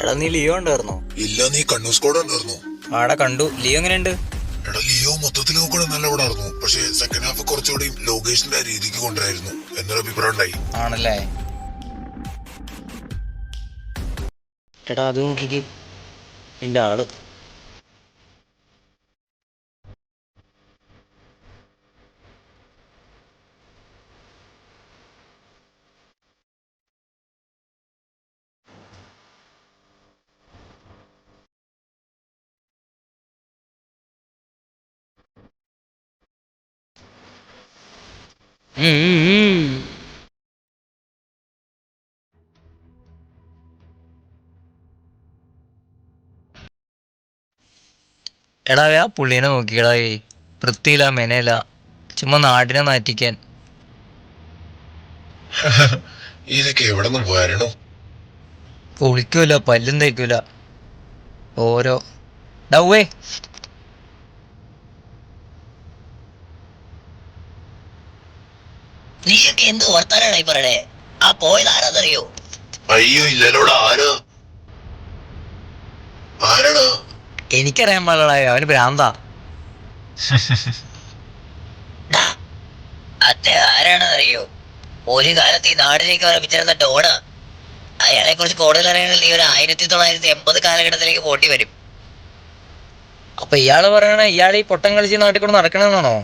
എടാ നീ ലിയോ ഉണ്ടായിരുന്നോ? ഇല്ല, നീ കണ്ണൂർ സ്ക്വാഡ് ഉണ്ടായിരുന്നോ? ആടെ കണ്ടു. ലിയോ എങ്ങനെയുണ്ട്? എടാ, ലിയോ മൊത്തത്തിൽ നോക്കണേ നല്ല പടായിരുന്നു. പക്ഷെ സെക്കൻഡ് ഹാഫ് കുറച്ചുകൂടി ലോകേഷിന്റെ രീതിക്ക് കൊണ്ടുവരായിരുന്നു എന്നൊരു അഭിപ്രായം ഉണ്ടായി. ആണല്ലേ? എടാ അത് നോക്കിക്ക്, നിന്റെ ആള്. എടാ ആ പുള്ളീനെ നോക്കിയടാ, വൃത്തിയില്ല മെനയില്ല, ചുമ്മാ നാടിനെ നാറ്റിക്കാൻ. ഇതൊക്കെ എവിടെ നിന്ന് പോയാരണോ? കുളിക്കൂല, പല്ലും തേക്കൂല, ഓരോ ഡൗവേ. നീയൊക്കെ എന്ത് വർത്താനാണ് പറയണേ? ആ പോയത് ആരാന്നറിയോ? അയ്യോ ഇല്ലല്ലോടാ, ആരാടാ? എനിക്കറിയാൻ പാടില്ല, അവന് ഭ്രാന്താ. അദ്ദേഹം ആരാണെന്നറിയോ? ഒരു കാലത്ത് ഈ നാടിലേക്ക് ആരംഭിച്ചിരുന്ന ഡോണ. അയാളെ കുറിച്ച് കൂടുതൽ അറിയണമെങ്കിൽ നീ ഒരു 1980 കാലഘട്ടത്തിലേക്ക് പോണ്ടി വരും. അപ്പൊ ഇയാള് പറയണ ഇയാൾ ഈ പൊട്ടം കളിച്ച് നാട്ടിൽ കൂടെ നടക്കണമെന്നാണോ?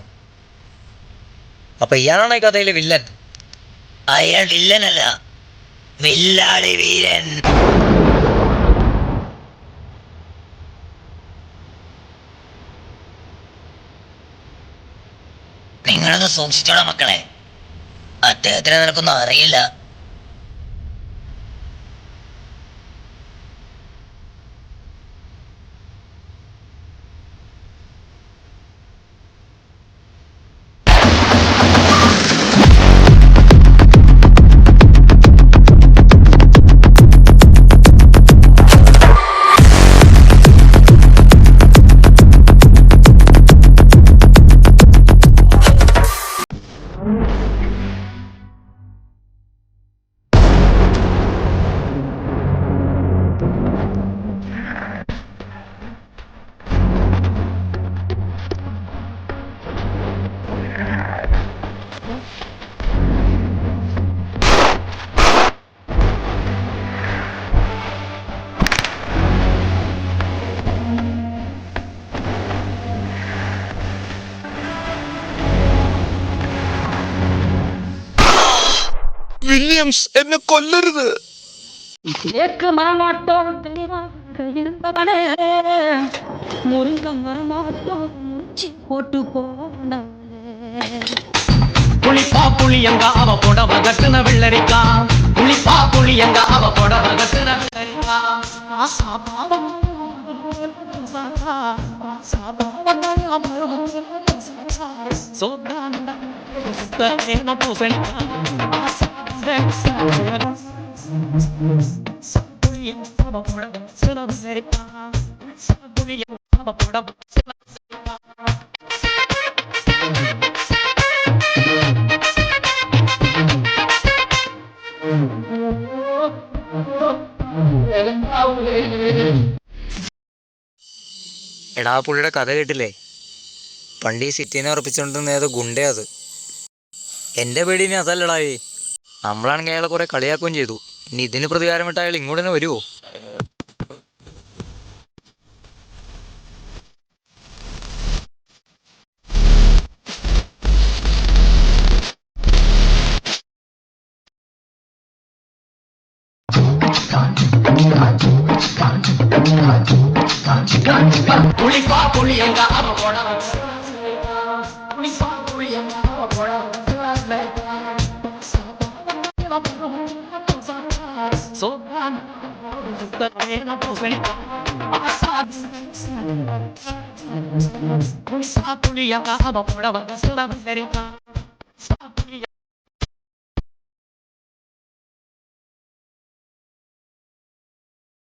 അപ്പൊ ഇയാളാണോ ഈ കഥയിലെ വില്ലൻ? അയാൾ വില്ലനല്ല, വില്ലാളി വീരൻ. നിങ്ങളൊന്ന് സൂക്ഷിച്ചോളാം മക്കളെ, അദ്ദേഹത്തിനെ നിനക്കൊന്നും അറിയില്ല. വില്യംസ്, എന്നെ കൊല്ലരുത്. புளிப்பா புளியங்க அவ புடவ கட்டுன வெள்ளரிக்கா, புளிப்பா புளியங்க அவ புடவ கட்டுன வெள்ளரிக்கா. എടാ പുള്ളിയുടെ കഥ കേട്ടില്ലേ? പണ്ട് ഈ സിറ്റീനെ ഉറപ്പിച്ചോണ്ടിരുന്ന ഏതോ ഗുണ്ടേ അത്. എന്റെ പേടി ഇനി അതല്ലടായി. നമ്മളാണെങ്കിൽ അയാളെ കുറെ കളിയാക്കുകയും ചെയ്തു. ഇനി ഇതിന് പ്രതികാരമിട്ട് അയാൾ ഇങ്ങോട്ട് തന്നെ വരുമോ? புளிப்பா புளியங்க அவ புடவ புளிப்பா புளியங்க அவ புடவ புளியங்க அவ புடவ